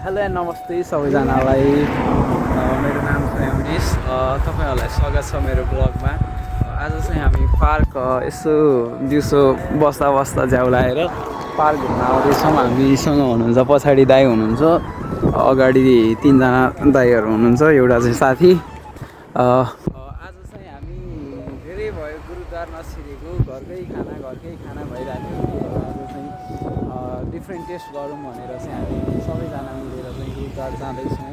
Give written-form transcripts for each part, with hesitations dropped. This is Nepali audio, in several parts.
हेलो एन्ड नमस्ते सबैजनालाई। मेरो नाम छ एमनिस। तपाईँहरूलाई स्वागत छ मेरो ब्लगमा। आज चाहिँ हामी पार्क यसो दिउँसो बस्दा बस्दा झ्याउ लाएर पार्क घुम्न आउँदैछौँ। हामीसँग हुनुहुन्छ पछाडि दाइ हुनुहुन्छ, अगाडि तिनजना दाइहरू हुनुहुन्छ, एउटा चाहिँ साथी। आज चाहिँ हामी धेरै भयो गुरुद्वार नछिरेको, घरकै खाना भइरहेको थियो। आज चाहिँ डिफ्रेन्ट टेस्ट गरौँ भनेर चाहिँ हामी सबैजना मिलेर चाहिँ गुरुद्वार जाँदैछौँ।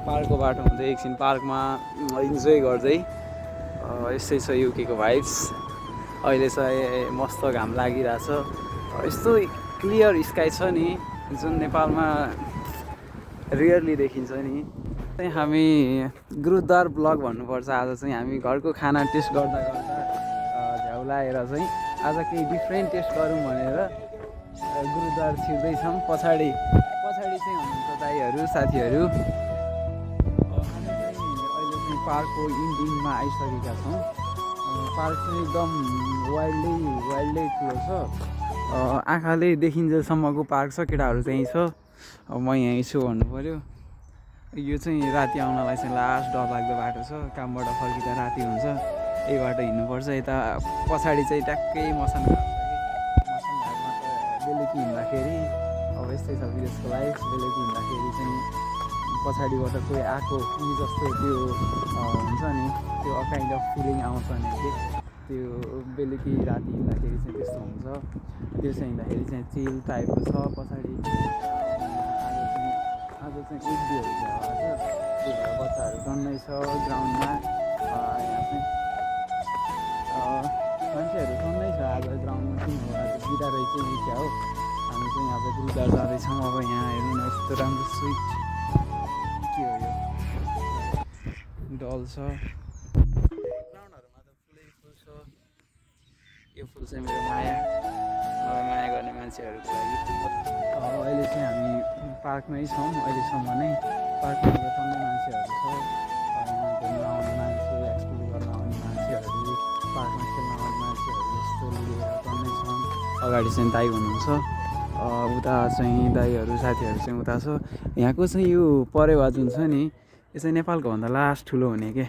पार्कको बाटो हुँदै एकछिन पार्कमा इन्जोय गर्दै। यस्तै छ युकेको भाइब्स। अहिले चाहिँ मस्त घाम लागिरहेछ। यस्तो क्लियर स्काई छ नि जुन नेपालमा रियरली देखिन्छ नि। चाहिँ हामी गुरुद्वार ब्लग भन्नुपर्छ। आज चाहिँ हामी घरको खाना टेस्ट गर्दा गर्दा झ्याउ लाएर चाहिँ आज केही डिफ्रेन्ट टेस्ट गरौँ भनेर गुरुद्वार छिर्दैछौँ। पछाडि चाहिँ हुनुहुन्छ दाइहरू, साथीहरू। हामी चाहिँ अहिले चाहिँ पार्कको इन्डिङमा आइसकेका छौँ। पार्क चाहिँ एकदम वाइल्डै ठुलो छ। आँखाले देखिन्जेलसम्मको पार्क छ। केटाहरू चाहिँ छ, म यहीँ छु भन्नु पऱ्यो। यो चाहिँ राति आउनलाई चाहिँ लास्ट डरलाग्दो बाटो छ। कामबाट फर्किँदा राति हुन्छ, यही बाटो हिँड्नुपर्छ। यता पछाडि चाहिँ ट्याक्कै मसान घाट छ कि मसान घाटमा त बेलुकी हिँड्दाखेरि अब यस्तै छ विदेशको लाइफ। बेलुकी हिँड्दाखेरि चाहिँ पछाडिबाट कोही आएको कि जस्तो त्यो हुन्छ नि, त्यो काइन्ड अफ फिलिङ आउँछ नि कि त्यो बेलुकी राति हिँड्दाखेरि चाहिँ त्यस्तो हुन्छ। त्यो चाहिँ हिँड्दाखेरि चाहिँ चिल टाइपको छ। पछाडि आज चाहिँ एक दुईहरू झ्याउ आएको छ, त्यो भएर बच्चाहरू टन्नै छ ग्राउन्डमा। यहाँ चाहिँ मान्छेहरू टन्नै छ आज ग्राउन्डमा। किन हो आज बिदा रहेछ विद्या हो। हामी चाहिँ यहाँ चाहिँ गुरुद्वार जाँदैछौँ। अब यहाँ हेर्नु न यस्तो राम्रो स्विट के हो यो डल छ। ग्राउन्डहरूमा त फुलै फुल छ। यो फुल चाहिँ मेरो माया, मलाई माया गर्ने मान्छेहरूको लागि। अहिले चाहिँ हामी पार्कमै छौँ। अहिलेसम्म नै पार्कमा टन्नै मान्छेहरू छ। यहाँ घुम्न आउने मान्छे, एक्सप्लोर गर्न आउने मान्छेहरू, पार्कमा खेल्न आउने मान्छेहरू यस्तो लिएर टन्नै छन्। अगाडि चाहिँ दाइ हुनुहुन्छ, उता चाहिँ दाइहरू साथीहरू चाहिँ उता छ। यहाँको चाहिँ यो परेवा जुन छ नि, यो चाहिँ नेपालको भन्दा लास्ट ठुलो हुने के।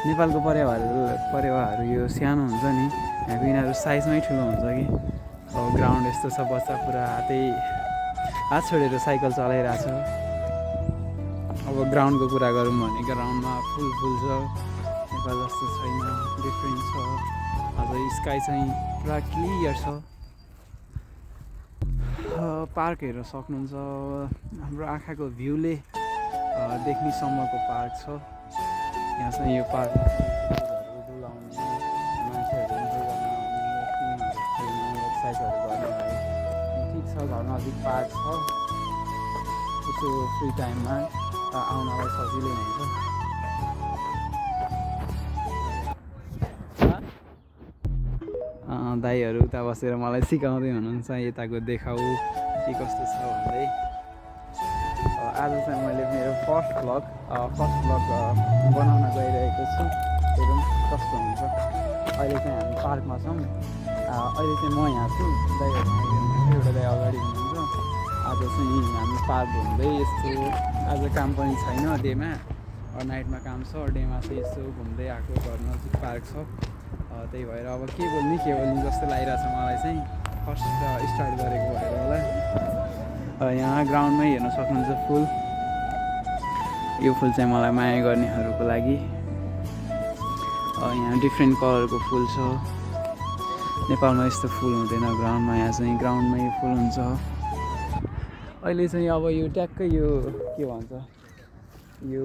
नेपालको परेवाहरू यो सानो हुन्छ नि, यहाँको यिनीहरू साइजमै ठुलो हुन्छ कि। अब ग्राउन्ड यस्तो छ, बच्चा पुरा हात छोडेर साइकल चलाइरहेछ। अब ग्राउन्डको कुरा गरौँ भने ग्राउन्डमा फुल छ, नेपाल जस्तो छैन, डिफ्रेन्ट छ। आज स्काई चाहिँ पुरा क्लियर छ। पार्क हेर्न सक्नुहुन्छ। हाम्रो आँखाको भ्यूले देख्नेसम्मको पार्क छ। यहाँ चाहिँ यो पार्कमा डुलाउने मान्छेहरू इन्जोय गर्न आउने, टिमहरू खेल्ने, एक्सर्साइजहरू गर्नलाई ठिक छ। घरमा अलिक पार्क छ, यसो फ्री टाइममा आउनलाई सजिलै हुन्छ। दाइहरू उता बसेर मलाई सिकाउँदै हुनुहुन्छ यताको देखाउ के कस्तो छ भन्दै। आज चाहिँ मैले मेरो फर्स्ट ब्लग बनाउन गइरहेको छु। हेरौँ कस्तो हुन्छ। अहिले चाहिँ हामी पार्कमा छौँ। अहिले चाहिँ म यहाँ छु, दाइहरू हुनुहुन्छ, एउटा दाइ अगाडि हुनुहुन्छ। आज चाहिँ हामी पार्क घुम्दै यस्तो, आज काम पनि छैन डेमा, नाइटमा काम छ, डेमा चाहिँ यस्तो घुम्दै आएको। घर नजिक पार्क छ, त्यही भएर अब के बोल्ने जस्तो लागिरहेछ मलाई चाहिँ। फर्स्ट स्टार्ट गरेको भएर होला। यहाँ ग्राउन्डमै हेर्न सक्नुहुन्छ फुल। यो फुल चाहिँ मलाई माया गर्नेहरूको लागि। यहाँ डिफ्रेन्ट कलरको फुल छ। नेपालमा यस्तो फुल हुँदैन ग्राउन्डमा, यहाँ चाहिँ ग्राउन्डमै फुल हुन्छ। अहिले चाहिँ अब यो ट्याक्कै यो के भन्छ, यो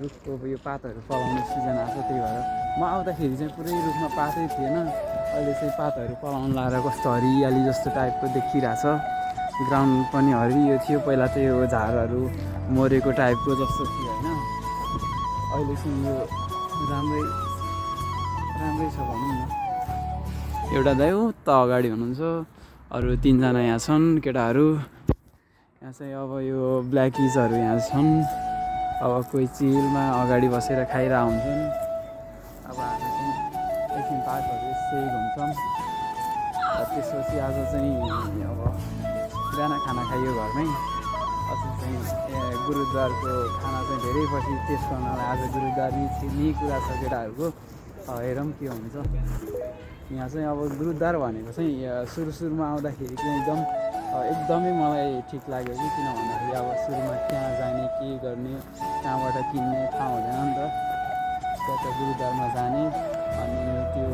रुखको यो पातहरू पलाउने सिजन आएको छ। त्यही भएर म आउँदाखेरि चाहिँ पुरै रुखमा पातै थिएन। अहिले चाहिँ पातहरू पलाउनु लाएर कस्तो हरियाली जस्तो टाइपको देखिरहेछ। ग्राउन्ड पनि हरियो थियो, पहिला चाहिँ यो झारहरू मरेको टाइपको जस्तो थियो होइन। अहिले चाहिँ यो राम्रै छ भनौँ न। एउटा दाइ हो त अगाडि हुनुहुन्छ, अरू तिनजना यहाँ छन् केटाहरू। यहाँ चाहिँ अब यो ब्ल्याकिजहरू यहाँ छन्। अब कोही चिलमा अगाडि बसेर खाइरहेको हुन्छन्। अब हामी चाहिँ एकछिन पार्कहरू यस्तै घुम्छौँ। त्यसपछि आज चाहिँ अब बिहान खाना खाइयो घरमै। अझै चाहिँ चाहिँ गुरुद्वारको खाना चाहिँ धेरै पछि टेस्ट गर्नलाई आज गुरुद्वार नि कुरा छ केटाहरूको। हेरौँ के हुन्छ। यहाँ चाहिँ अब गुरुद्वार भनेको चाहिँ सुरुमा आउँदाखेरि चाहिँ एकदमै मलाई ठिक लाग्यो कि किन भन्दाखेरि अब सुरुमा त्यहाँ जाने के गर्ने कहाँबाट किन्ने थाहा हुँदैन नि त। त्यहाँ गुरुद्वारमा जाने अनि त्यो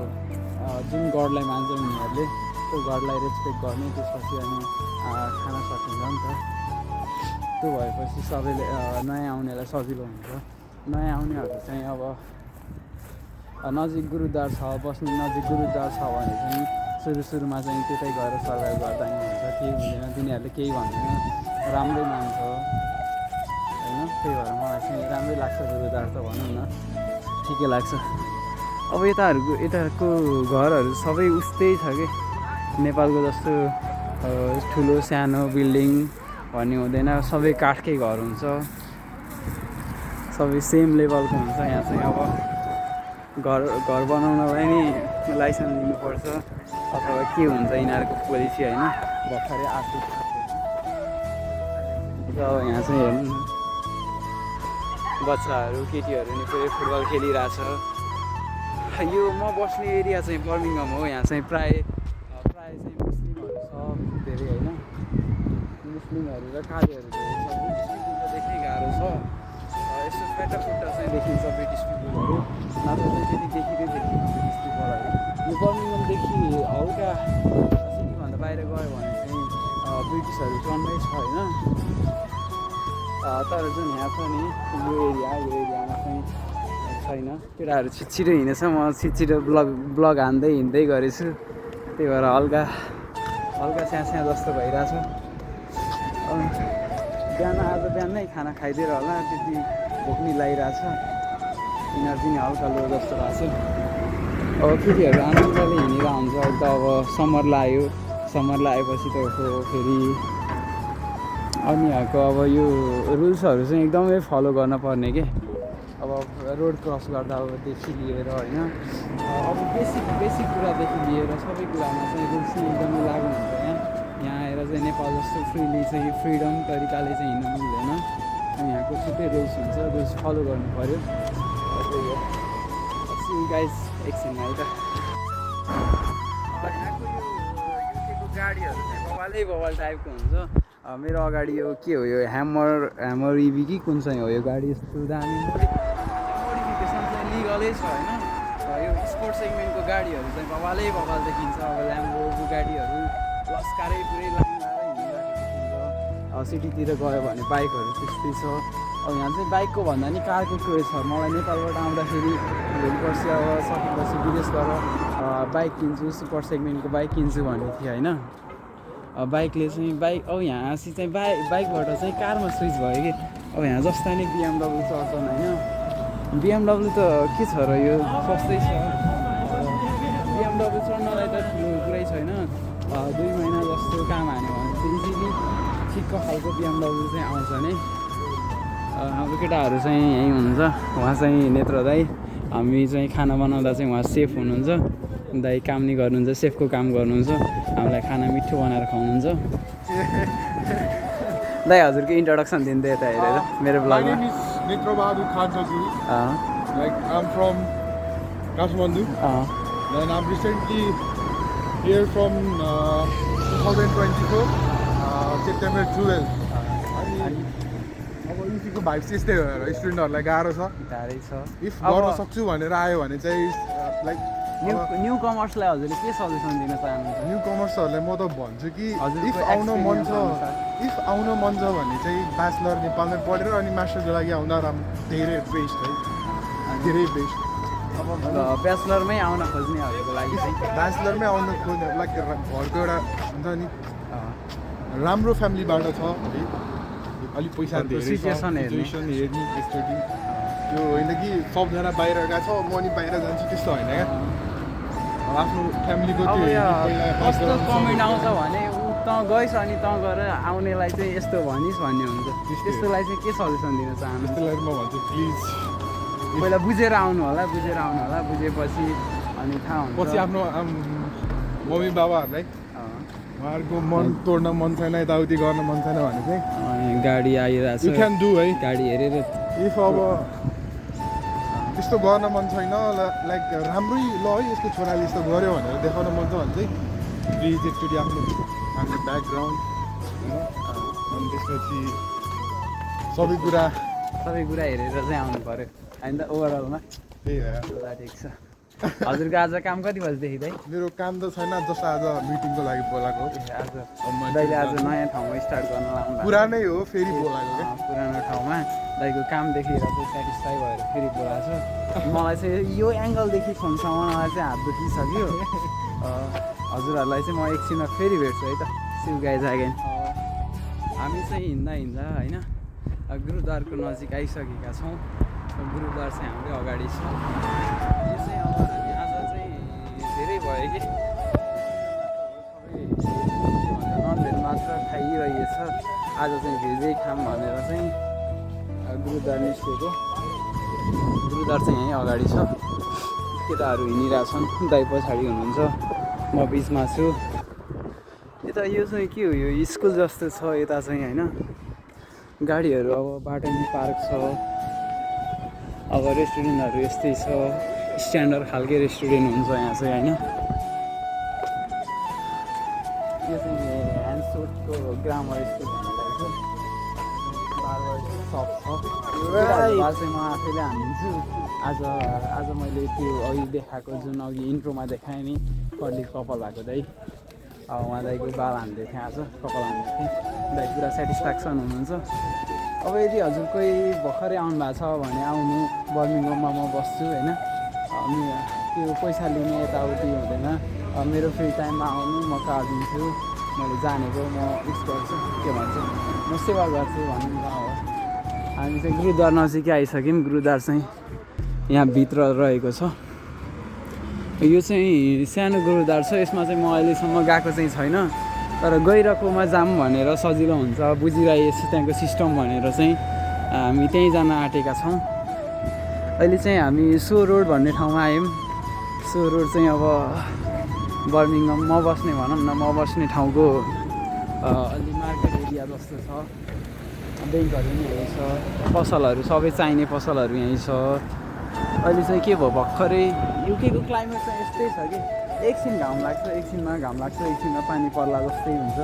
जुन गडलाई मान्छ उनीहरूले त्यो गडलाई रेस्पेक्ट गर्ने, त्यसपछि अनि खान सकिन्छ नि त। त्यो भएपछि सबैले नयाँ आउनेलाई सजिलो हुन्छ। नयाँ आउनेहरू चाहिँ अब नजिक गुरुद्वार छ, बस्ने नजिक गुरुद्वार छ भने चाहिँ सुरुमा चाहिँ त्यतै गएर सर्भाइभ गर्दा नि हुन्छ, केही हुँदैन, तिनीहरूले केही भन्दैन, राम्रै मान्छ होइन। त्यही भएर मलाई चाहिँ राम्रै लाग्छ गुरुद्वार त भनौँ न, ठिकै लाग्छ। अब यताहरूको घरहरू सबै उस्तै छ कि नेपालको जस्तो ठुलो सानो बिल्डिङ भन्ने हुँदैन, सबै काठकै घर हुन्छ, सबै सेम लेभलको हुन्छ। यहाँ चाहिँ अब घर बनाउनलाई नि लाइसेन्स लिनुपर्छ अथवा के हुन्छ यिनीहरूको पोलिसी होइन, भर्खरै आएको छ। अब यहाँ चाहिँ हेर्नु न, बच्चाहरू केटीहरू नि फेरि फुटबल खेलिरहेछ। यो म बस्ने एरिया चाहिँ बर्मिङहाम हो। यहाँ चाहिँ प्राय चाहिँ मुस्लिमहरू छ धेरै होइन, मुस्लिमहरू र कालीहरू धेरै छ। ब्रिटिस पिपुल त देख्नै गाह्रो छ, यसो फेटाफुट्टा चाहिँ देखिन्छ ब्रिटिस पिपुलहरू, नत्र चाहिँ त्यति देखिँदै देखिन्छ ब्रिटिस पिपलहरू। यो बर्मिङहामदेखि हल्का सिटीभन्दा बाहिर गयो भने चाहिँ ब्रिटिसहरू जन्मै छ होइन। तर जुन यहाँ छ नि यो एरियामा चाहिँ छैन। केटाहरू छिटो हिँडेछ, म छिटो ब्लग हिँड्दै गरेछु, त्यही भएर हल्का स्याहाँ जस्तो भइरहेछ। आज बिहानै खाना खाइदिएर होला, त्यति भोक नि लागिरहेछ, इनर्जी नि हल्का लो जस्तो रहेछ। अब केटीहरू आनन्दले हिँडेर हुन्छ। अहिले त अब समर लागेपछि त फेरि उनीहरूको अब यो रुल्सहरू चाहिँ एकदमै फलो गर्न पर्ने के। अब रोड क्रस गर्दा अबदेखि लिएर होइन, अब बेसिक कुरादेखि लिएर सबै कुरामा चाहिँ रुल्स चाहिँ एकदमै लागु हुन्छ। यहाँ आएर चाहिँ नेपाल जस्तो फ्रिली चाहिँ फ्रिडम तरिकाले चाहिँ हिँड्नु मिल्दैन। यहाँको छुट्टै रुल्स हुन्छ, रुल्स फलो गर्नु पऱ्यो। त्यही हो। गाइस एकछिनमा है त। यहाँको यो युकेको गाडीहरू चाहिँ बवाल टाइपको हुन्छ। मेरो अगाडि यो के हो, यो ह्यामर इभी कि कुन चाहिँ हो यो गाडी, यस्तो दामी मोडिफिकेसन चाहिँ लिगलै छ होइन। यो स्पोर्ट सेगमेन्टको गाडीहरू चाहिँ बवाल देखिन्छ। अब ल्याम्बो बुगाडीहरू लस्कारै पुरै लाइन लगाएर हिँडिरहेको देखिन्छ। सिटीतिर गयो भने बाइकहरू त्यस्तै छ। अब यहाँ चाहिँ बाइकको भन्दा नि कारको क्रेज छ। मलाई नेपालबाट आउँदाखेरि भोलिपर्सि अब सकेपछि विदेश गएर बाइक किन्छु, सुपर सेगमेन्टको बाइक किन्छु भन्ने थियो होइन। बाइकले चाहिँ अब यहाँ चाहिँ बाइकबाट चाहिँ कारमा स्विच भयो कि। अब यहाँ जस्ता नै BMW चल्छन् होइन। BMW त के छ र, यो सस्तै छ। BMW चढ्नलाई त ठुलो कुरै छैन। 2 महिना जस्तो काम हान्यो भने चाहिँ इजिली ठिक्क खालको BMW चाहिँ आउँछ नै। हाम्रो केटाहरू चाहिँ यहीँ हुनुहुन्छ। उहाँ चाहिँ नेत्र दाइ, हामी चाहिँ खाना बनाउँदा चाहिँ उहाँ सेफ हुनुहुन्छ। दाइ काम नि गर्नुहुन्छ, सेफको काम गर्नुहुन्छ, हामीलाई खाना मिठो बनाएर खुवाउनुहुन्छ। दाइ हजुरको इन्ट्रोडक्सन दिँदै यता हेरेर मेरो ब्लगमा। नेत्र बहादुर खान Chaudhary. Like I'm from Kathmandu. Then I'm recently here from 2024 September 12. अब युसीको भाइब चाहिँ यस्तै हो, स्टुडेन्टहरूलाई गाह्रो छ। इफ गर्न सक्छु भनेर आयो भने चाहिँ लाइक न्यू कमर्सलाई हजुरले के सजेसन दिन चाहनुहुन्छ? न्यू कमर्सहरूलाई म त भन्छु कि इफ आउन मन छ भने चाहिँ ब्याचलर नेपालमै पढेर अनि मास्टरको लागि आउँदा धेरै बेस्ट है, धेरै बेस्ट। अब ब्याचलरमै आउन खोज्नेहरूको लागि चाहिँ ब्याचलरमै आउन खोज्ने लाइक घरको एउटा हुन्छ नि राम्रो फ्यामिलीबाट छ है, अलिक पैसा सिचुएसन हेर्ने एकचोटि। त्यो होइन कि सबजना बाहिर गएको छ म नि बाहिर जान्छु त्यस्तो होइन क्या। आफ्नो फ्यामिलीको कस्तो कमेन्ट आउँछ भने ऊ त गइस् अनि त गएर आउनेलाई चाहिँ यस्तो भनिस् भन्ने हुन्छ। त्यस्तोलाई चाहिँ के सजेसन दिन चाहनुहुन्छ? त्यसलाई म भन्छु प्लिज पहिला बुझेर आउनु होला, बुझेपछि अनि थाहा हुन्छ। पछि आफ्नो मम्मी बाबाहरूलाई उहाँहरूको मन तोड्न मन छैन यताउति गर्न मन छैन भने चाहिँ गाडी आइरहेछ यु क्यान डु है गाडी हेरेर इफ अब त्यस्तो गर्न मन छैन लाइक राम्रै ल है यसको छोराले यस्तो गर्यो भनेर देखाउन मन छ भने चाहिँ प्लिज एकचोटि आफ्नो ब्याकग्राउन्ड अनि त्यसपछि सबै कुरा हेरेर चाहिँ आउनु पऱ्यो होइन त ओभरअलमा त्यही भएर ल ठिक छ हजुरको आज काम कति बजीदेखि दाइ मेरो काम त छैन जस्ट आज मिटिङको लागि बोलाएको हो आज दाइले आज नयाँ ठाउँमा स्टार्ट गर्न लाउनु पुरानै हो फेरि बोलाएको क्या पुरानो ठाउँमा दाइको काम देखेर चाहिँ सेटिस्फाई भएर फेरि बोलाएको छ मलाई चाहिँ यो एङ्गलदेखि फोनसम्म मलाई चाहिँ हात दुखिसक्यो हजुरहरूलाई चाहिँ म एकछिनमा फेरि भेट्छु है त सिउ गाइज अगेन हामी चाहिँ हिँड्दा होइन गुरुद्वारको नजिक आइसकेका छौँ गुरुद्वार चाहिँ हाम्रै अगाडि छ यो चाहिँ अब हामी आज चाहिँ धेरै भयो कि सबै ननभेज मात्र खाइरहेछ आज चाहिँ भेजै खाम भनेर चाहिँ गुरुद्वार निस्केको गुरुद्वार चाहिँ यहीँ अगाडि छ केटाहरू हिँडिरहेछन् दाइ पछाडि हुनुहुन्छ म बिचमा छु यता यो चाहिँ के हो यो स्कुल जस्तो छ यता चाहिँ होइन गाडीहरू अब बाटोमा पार्क छ अब रेस्टुरेन्टहरू यस्तै छ स्ट्यान्डर्ड खालके रेस्टुरेन्ट हुन्छ यहाँ चाहिँ होइन यो चाहिँ ह्यान्डसोटको ग्रामर स्कुल भनिरहेको सप छ चाहिँ म आफैले हानिदिन्छु आज मैले त्यो अघि देखाएको जुन अघि इन्ट्रोमा देखाएँ नि कर्ली कपाल भएको दाइ उहाँ दाइको बाल हान्दै थिएँ आज कपाल हान्दै थिएँ दाइ पुरा सेटिस्फ्याक्सन हुनुहुन्छ अब यदि हजुर कोही भर्खरै आउनु भएको छ भने आउनु बर्मिङहाममा म बस्छु होइन त्यो पैसा लिने यताउति हुँदैन मेरो फ्री टाइममा आउनु म कार दिन्छु मैले जानेको म उस गर्छु के भन्छ म सेवा गर्छु भन्नु हो हामी चाहिँ गुरुद्वार नजिकै आइसक्यौँ गुरुद्वार चाहिँ यहाँ भित्र रहेको छ यो चाहिँ सानो गुरुद्वार छ यसमा चाहिँ म अहिलेसम्म गएको चाहिँ छैन तर गइरहेकोमा जाम भनेर सजिलो हुन्छ बुझिरहेको छ त्यहाँको सिस्टम भनेर चाहिँ हामी त्यहीँ जान आँटेका छौँ अहिले चाहिँ हामी सो रोड भन्ने ठाउँमा आयौँ सो रोड चाहिँ अब बर्मिङहाम म बस्ने भनौँ न म बस्ने ठाउँको अलि मार्केट एरिया जस्तो छ ब्याङ्कहरू पनि यहीँ छ पसलहरू सबै चाहिने पसलहरू यहीँ छ अहिले चाहिँ के भयो भर्खरै युकेको क्लाइमेट चाहिँ यस्तै छ कि एकछिन घाम लाग्छ एकछिनमा घाम लाग्छ एकछिनमा पानी पर्ला जस्तै हुन्छ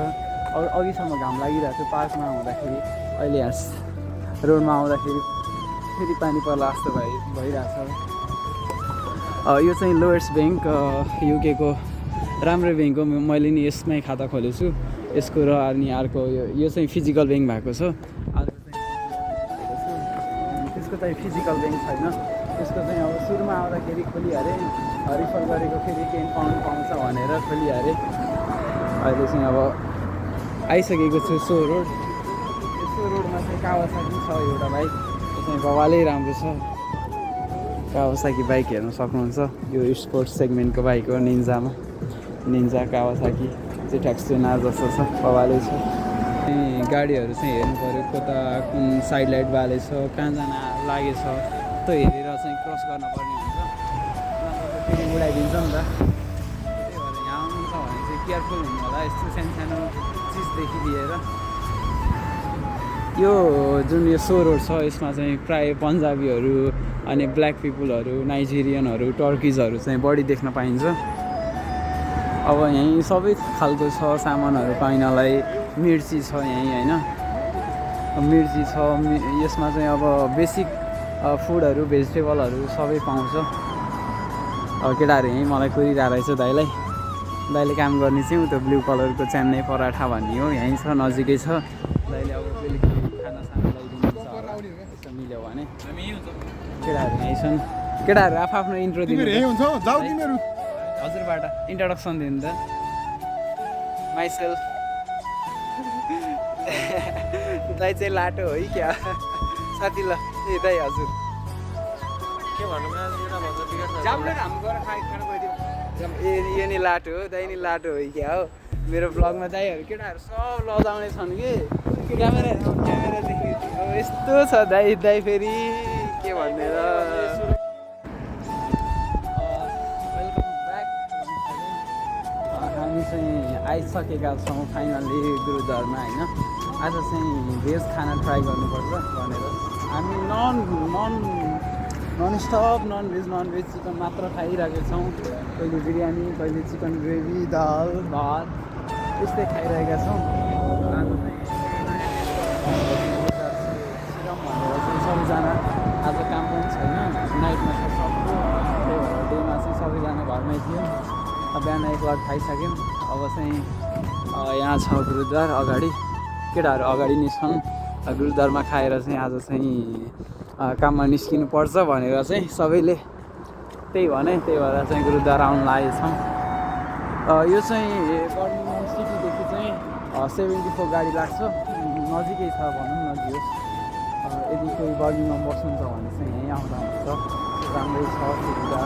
अघिसम्म घाम लागिरहेको थियो पार्कमा आउँदाखेरि अहिले यहाँ रोडमा आउँदाखेरि फेरि पानी पर्ला जस्तो भइरहेछ यो चाहिँ लोयर्स ब्याङ्क युकेको राम्रो ब्याङ्क हो मैले नि यसमै खाता खोलेछु यसको र अनि अर्को यो चाहिँ फिजिकल ब्याङ्क भएको छ अर्को चाहिँ त्यसको चाहिँ फिजिकल ब्याङ्क छैन त्यसको चाहिँ अब सुरुमा आउँदाखेरि खोलिहालेँ रिफर गरेको फेरि 10 पाउन्ड पाउँछ भनेर खोलिहालेँ अहिले चाहिँ अब आइसकेको छु सो रोड सो रोडमा चाहिँ कावासाकी छ एउटा बाइक त्यो चाहिँ बवालै राम्रो छ कावासाकी बाइक हेर्न सक्नुहुन्छ यो स्पोर्ट्स सेगमेन्टको बाइक हो निन्जा कावासाकी जेटएक्सएनआर जस्तो छ बवालै छ गाडीहरू चाहिँ हेर्नु पऱ्यो कता कुन साइड लाइट बाले छ कहाँ जान लागेछ त्यो हेरेर चाहिँ क्रस गर्न पर्ने हुन्छ फेरि उडाइदिन्छ नि त त्यही भएर यहाँ आउनुहुन्छ भने चाहिँ केयरफुल हुनु होला यस्तो सानो चिजदेखि लिएर यो जुन यो सो रोड छ यसमा चाहिँ प्रायः पन्जाबीहरू अनि ब्ल्याक पिपुलहरू नाइजेरियनहरू टर्किजहरू चाहिँ बढी देख्न पाइन्छ अब यहीँ सबै खालको छ सामानहरू पाइनलाई मिर्ची छ यहीँ होइन मिर्ची छ यसमा चाहिँ अब बेसिक फुडहरू भेजिटेबलहरू सबै पाउँछ केटाहरू यहीँ मलाई कुरिरहेको रहेछ दाइले काम गर्ने चाहिँ त्यो ब्लू कलरको चेन्नई पराठा भन्ने हो यहीँ छ नजिकै छ दाइले अब बेलुकी खानासाना ल्याइदिनुहुन्छ यसो मिल्यो भने केटाहरू यहीँ छन् केटाहरू आफ्नो इन्ट्रो दिनु हजुरबाट इन्ट्रोडक्सन दिनु त माइसेल्फ दाइ चाहिँ लाटो है क्या साथी ल ए दाइ हजुर के भन्नु यो नि लाटो हो दाइ नि लाटो हो क्या हो मेरो ब्लगमा दाइहरू केटाहरू सब लजाउने छन् कि क्यामेरादेखि यस्तो छ दाइ फेरि के भनेर हामी चाहिँ आइसकेका छौँ फाइनल्ली गुरुद्वारमा होइन। आज चाहिँ भेज खाना ट्राई गर्नुपर्छ भनेर हामी non stop non veg chicken मात्र खाइरहेका छौँ। कहिले बिरयानी, कहिले चिकन ग्रेभी, दाल भात त्यस्तै खाइरहेका छौँ। आज सिरम भनेर चाहिँ सबैजना, आज काम पनि छैन, नाइटमा चाहिँ सक्यो, त्यही भएर डेमा चाहिँ सबैजना घरमै थियो। बिहान एक लट खाइसक्यौँ। अब चाहिँ यहाँ छ गुरुद्वार अगाडि, केटाहरू अगाडि नै छन्। गुरुद्वारमा खाएर चाहिँ आज चाहिँ काममा निस्किनु पर्छ भनेर चाहिँ सबैले त्यही भएर चाहिँ गुरुद्वार आउनु लागेछौँ। यो चाहिँ बर्मिङहाम सिटीदेखि चाहिँ 74 गाडी लाग्छ, नजिकै छ भनौँ न होस्। यदि कोही बर्मिङहाम बस्नुहुन्छ भने चाहिँ यहीँ आउँदा हुन्छ, राम्रै छ सुविधा,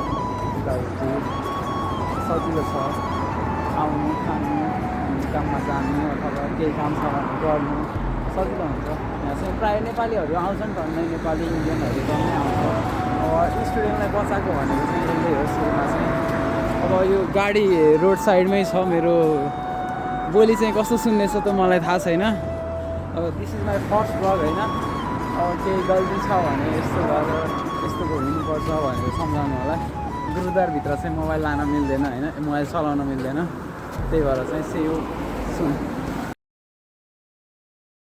सजिलो छ आउनु खानु, काममा जानु अथवा केही काम छ भने गर्नु सजिलो हुन्छ। यहाँ चाहिँ प्रायः नेपालीहरू आउँछन्, भन्ने नेपाली इन्डियनहरू पनि आउँछ। अब स्टुडेन्टलाई बचाएको भनेको चाहिँ यसले हो। सुरुमा चाहिँ अब यो गाडी रोड साइडमै छ, मेरो बोली चाहिँ कस्तो सुन्नेछ त मलाई थाहा छैन। अब this is my first blog होइन। अब केही गल्ती छ भने यस्तो गरेर यस्तो हुनुपर्छ भनेर सम्झाउनु होला। गुरुद्वारभित्र चाहिँ मोबाइल लान मिल्दैन होइन, मोबाइल चलाउन मिल्दैन, त्यही भएर चाहिँ से यु सुन।